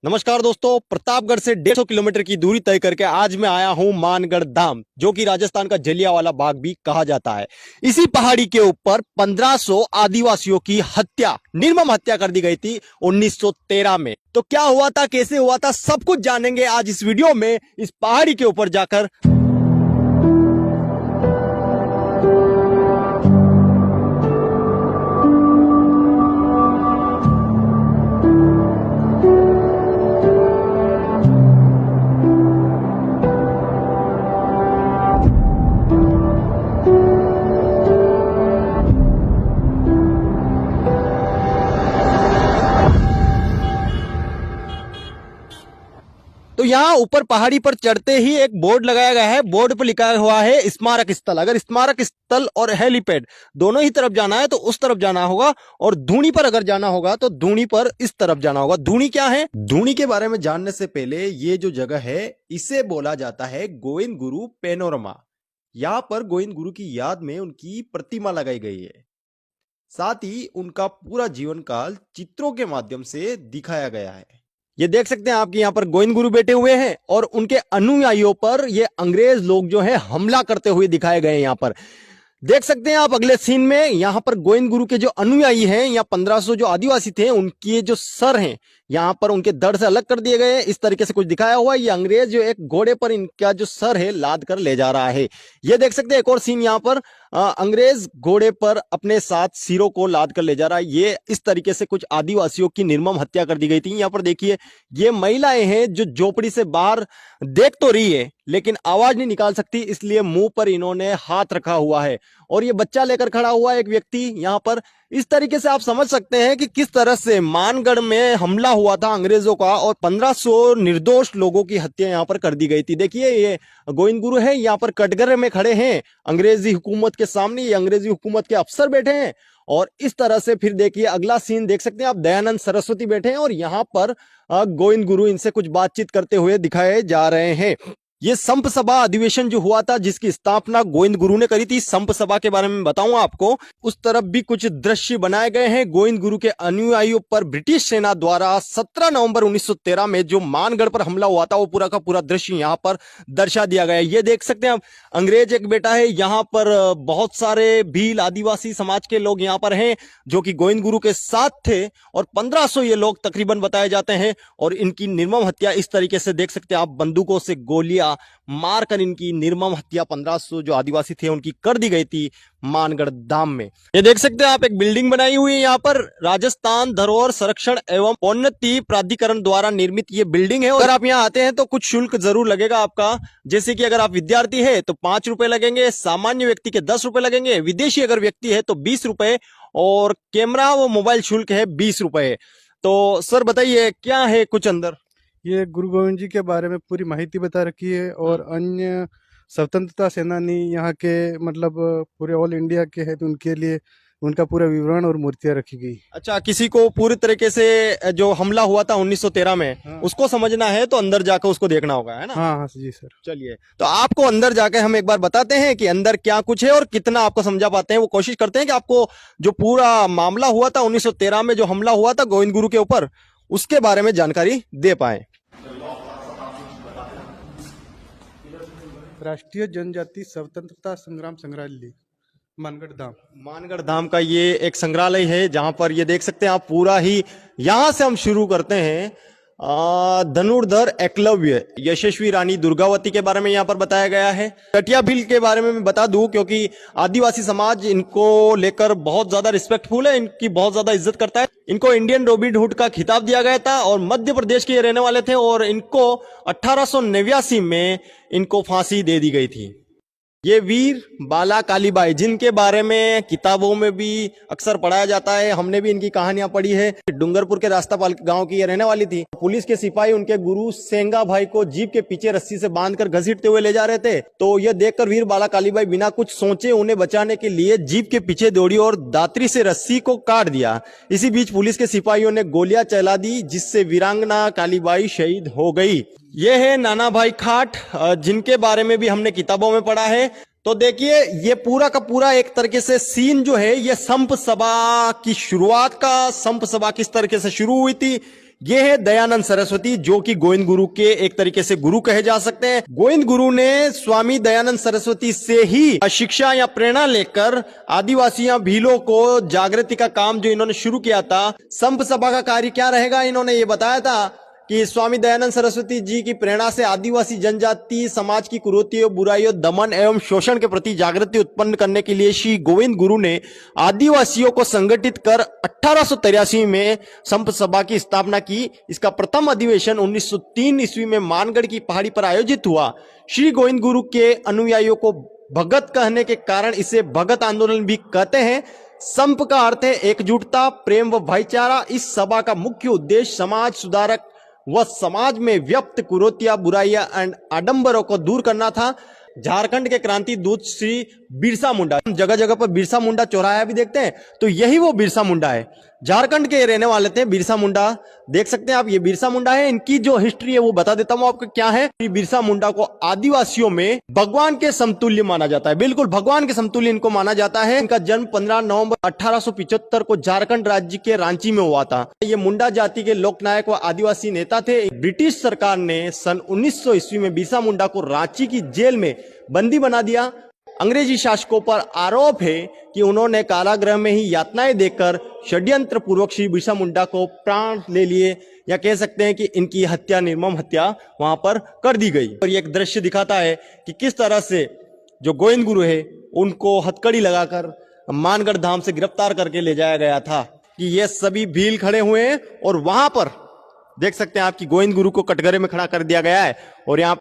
नमस्कार दोस्तों, प्रतापगढ़ से 150 किलोमीटर की दूरी तय करके आज मैं आया हूं मानगढ़ धाम, जो कि राजस्थान का जलियांवाला बाग भी कहा जाता है। इसी पहाड़ी के ऊपर 1500 आदिवासियों की हत्या, निर्मम हत्या कर दी गई थी 1913 में। तो क्या हुआ था, कैसे हुआ था, सब कुछ जानेंगे आज इस वीडियो में, इस पहाड़ी के ऊपर जाकर। तो यहाँ ऊपर पहाड़ी पर चढ़ते ही एक बोर्ड लगाया गया है। बोर्ड पर लिखा हुआ है स्मारक स्थल। अगर स्मारक स्थल और हेलीपैड दोनों ही तरफ जाना है तो उस तरफ जाना होगा, और धूनी पर अगर जाना होगा तो धूनी पर इस तरफ जाना होगा। धूनी क्या है? धूनी के बारे में जानने से पहले ये जो जगह है इसे बोला जाता है गोविंद गुरु पैनोरमा। यहाँ पर गोविंद गुरु की याद में उनकी प्रतिमा लगाई गई है। साथ ही उनका पूरा जीवन काल चित्रों के माध्यम से दिखाया गया है। ये देख सकते हैं आपके यहाँ पर गोविंद गुरु बैठे हुए हैं और उनके अनुयायियों पर ये अंग्रेज लोग जो है हमला करते हुए दिखाए गए हैं। यहाँ पर देख सकते हैं आप अगले सीन में, यहाँ पर गोविंद गुरु के जो अनुयायी हैं, यहाँ 1500 जो आदिवासी थे, उनके जो सर हैं यहाँ पर उनके धड़ से अलग कर दिए गए हैं। इस तरीके से कुछ दिखाया हुआ है। ये अंग्रेज जो एक घोड़े पर इनका जो सर है लाद कर ले जा रहा है। ये देख सकते हैं एक और सीन यहाँ पर, अंग्रेज घोड़े पर अपने साथ सिरों को लाद कर ले जा रहा है। ये इस तरीके से कुछ आदिवासियों की निर्मम हत्या कर दी गई थी। यहाँ पर देखिए, ये महिलाएं हैं जो झोपड़ी से बाहर देख तो रही है लेकिन आवाज नहीं निकाल सकती, इसलिए मुंह पर इन्होंने हाथ रखा हुआ है। और ये बच्चा लेकर खड़ा हुआ है एक व्यक्ति यहाँ पर। इस तरीके से आप समझ सकते हैं कि किस तरह से मानगढ़ में हमला हुआ था अंग्रेजों का और 1500 निर्दोष लोगों की हत्या यहाँ पर कर दी गई थी। देखिए, ये गोविंद गुरु है, यहाँ पर कटघरे में खड़े हैं अंग्रेजी हुकूमत के सामने। ये अंग्रेजी हुकूमत के अफसर बैठे हैं। और इस तरह से फिर देखिए अगला सीन देख सकते हैं आप, दयानंद सरस्वती बैठे हैं और यहाँ पर गोविंद गुरु इनसे कुछ बातचीत करते हुए दिखाए जा रहे हैं। ये संप सभा अधिवेशन जो हुआ था जिसकी स्थापना गोविंद गुरु ने करी थी, संप सभा के बारे में बताऊंगा आपको। उस तरफ भी कुछ दृश्य बनाए गए हैं। गोविंद गुरु के अनुयायियों पर ब्रिटिश सेना द्वारा 17 नवंबर 1913 में जो मानगढ़ पर हमला हुआ था वो पूरा का पूरा दृश्य यहाँ पर दर्शा दिया गया है। ये देख सकते हैं आप, अंग्रेज एक बेटा है। यहाँ पर बहुत सारे भील आदिवासी समाज के लोग यहाँ पर हैं जो कि गोविंद गुरु के साथ थे, और 1500 ये लोग तकरीबन बताए जाते हैं। और इनकी निर्मम हत्या इस तरीके से देख सकते हैं आप, बंदूकों से गोलियां मारकर इनकी निर्मम हत्या 1500 जो आदिवासी थे उनकी कर दी गई थी मानगढ़ धाम में। ये देख सकते हैं आप, एक बिल्डिंग बनाई हुई है यहाँ पर। राजस्थान धरोहर संरक्षण एवं उन्नति प्राधिकरण द्वारा निर्मित ये बिल्डिंग है। अगर आप यहाँ आते हैं तो कुछ शुल्क जरूर लगेगा आपका, जैसे कि अगर आप विद्यार्थी है तो 5 रुपए लगेंगे, सामान्य व्यक्ति के 10 रुपए लगेंगे, विदेशी अगर व्यक्ति है तो 20 रुपए, और कैमरा व मोबाइल शुल्क है 20 रुपए। तो सर बताइए क्या है कुछ अंदर? ये गुरु गोविंद जी के बारे में पूरी माहिती बता रखी है, और अन्य स्वतंत्रता सेनानी यहाँ के मतलब पूरे ऑल इंडिया के हैं तो उनके लिए उनका पूरा विवरण और मूर्तियां रखी गई। अच्छा, किसी को पूरी तरीके से जो हमला हुआ था 1913 में हाँ। उसको समझना है तो अंदर जाकर उसको देखना होगा, है ना? हाँ हाँ जी सर। चलिए, तो आपको अंदर जाके हम एक बार बताते हैं कि अंदर क्या कुछ है और कितना आपको समझा पाते हैं। वो कोशिश करते हैं कि आपको जो पूरा मामला हुआ था 1913 में जो हमला हुआ था गोविंद गुरु के ऊपर, उसके बारे में जानकारी दे पाए। राष्ट्रीय जनजाति स्वतंत्रता संग्राम संग्रहालय मानगढ़ धाम। मानगढ़ धाम का ये एक संग्रहालय है जहां पर ये देख सकते हैं आप, पूरा ही यहां से हम शुरू करते हैं। धनुर्धर एकलव्य, यशस्वी रानी दुर्गावती के बारे में यहाँ पर बताया गया है। टटिया भील के बारे में मैं बता दूं क्योंकि आदिवासी समाज इनको लेकर बहुत ज्यादा रिस्पेक्टफुल है, इनकी बहुत ज्यादा इज्जत करता है। इनको इंडियन रॉबिन हुड का खिताब दिया गया था और मध्य प्रदेश के ये रहने वाले थे, और इनको 1889 में इनको फांसी दे दी गई थी। ये वीर बाला कालीबाई, जिनके बारे में किताबों में भी अक्सर पढ़ाया जाता है, हमने भी इनकी कहानियां पढ़ी है। डूंगरपुर के रास्तापाल गांव की ये रहने वाली थी। पुलिस के सिपाही उनके गुरु सेंगा भाई को जीप के पीछे रस्सी से बांधकर घसीटते हुए ले जा रहे थे, तो यह देखकर वीर बाला कालीबाई बिना कुछ सोचे उन्हें बचाने के लिए जीप के पीछे दौड़ी और दातरी से रस्सी को काट दिया। इसी बीच पुलिस के सिपाहियों ने गोलियां चला दी, जिससे वीरांगना कालीबाई शहीद हो गई। ये है नाना भाई खाट, जिनके बारे में भी हमने किताबों में पढ़ा है। तो देखिए, ये पूरा का पूरा एक तरीके से सीन जो है, ये संप सभा की शुरुआत का, संप सभा किस तरीके से शुरू हुई थी ये है दयानंद सरस्वती, जो कि गोविंद गुरु के एक तरीके से गुरु कहे जा सकते हैं। गोविंद गुरु ने स्वामी दयानंद सरस्वती से ही शिक्षा या प्रेरणा लेकर आदिवासियों भीलों को जागृति का काम जो इन्होंने शुरू किया था। संप सभा का कार्य क्या रहेगा, इन्होंने ये बताया था कि स्वामी दयानंद सरस्वती जी की प्रेरणा से आदिवासी जनजाति समाज की कुरीतियों, बुराइयों, दमन एवं शोषण के प्रति जागृति उत्पन्न करने के लिए श्री गोविंद गुरु ने आदिवासियों को संगठित कर 1883 में संप सभा की स्थापना की। इसका प्रथम अधिवेशन 1903 ईस्वी में मानगढ़ की पहाड़ी पर आयोजित हुआ। श्री गोविंद गुरु के अनुयायियों को भगत कहने के कारण इसे भगत आंदोलन भी कहते हैं। संप का अर्थ है एकजुटता, प्रेम व भाईचारा। इस सभा का मुख्य उद्देश्य समाज सुधारक व समाज में व्यक्त कुरीतियां, बुराइयां एंड आडंबरों को दूर करना था। झारखंड के क्रांति दूत श्री बिरसा मुंडा, जगह जगह पर बिरसा मुंडा चौराहा भी देखते हैं, तो यही वो बिरसा मुंडा है। झारखंड के रहने वाले थे बिरसा मुंडा, देख सकते हैं आप, ये बिरसा मुंडा है। इनकी जो हिस्ट्री है वो बता देता हूं आपको क्या है। बिरसा मुंडा को आदिवासियों में भगवान के समतुल्य माना जाता है, बिल्कुल भगवान के समतुल्य इनको माना जाता है। इनका जन्म 15 नवंबर 1875 को झारखंड राज्य के रांची में हुआ था। ये मुंडा जाति के लोकनायक व आदिवासी नेता थे। ब्रिटिश सरकार ने सन 1900 ईस्वी में बिरसा मुंडा को रांची की जेल में बंदी बना दिया। अंग्रेजी शासकों पर आरोप है कि उन्होंने कारागृह में ही यातनाएं देकर षड्यंत्र पूर्वक श्री बिरसा मुंडा को प्राण ले लिए, या कह सकते हैं कि इनकी हत्या, निर्मम हत्या वहां पर कर दी गई। और ये एक दृश्य दिखाता है कि किस तरह से जो गोविंद गुरु है उनको हथकड़ी लगाकर मानगढ़ धाम से गिरफ्तार करके ले जाया गया था। कि ये सभी भील खड़े हुए हैं और वहां पर देख सकते हैं आपकी गोविंद गुरु को कटघरे में खड़ा कर दिया गया है। और यहाँ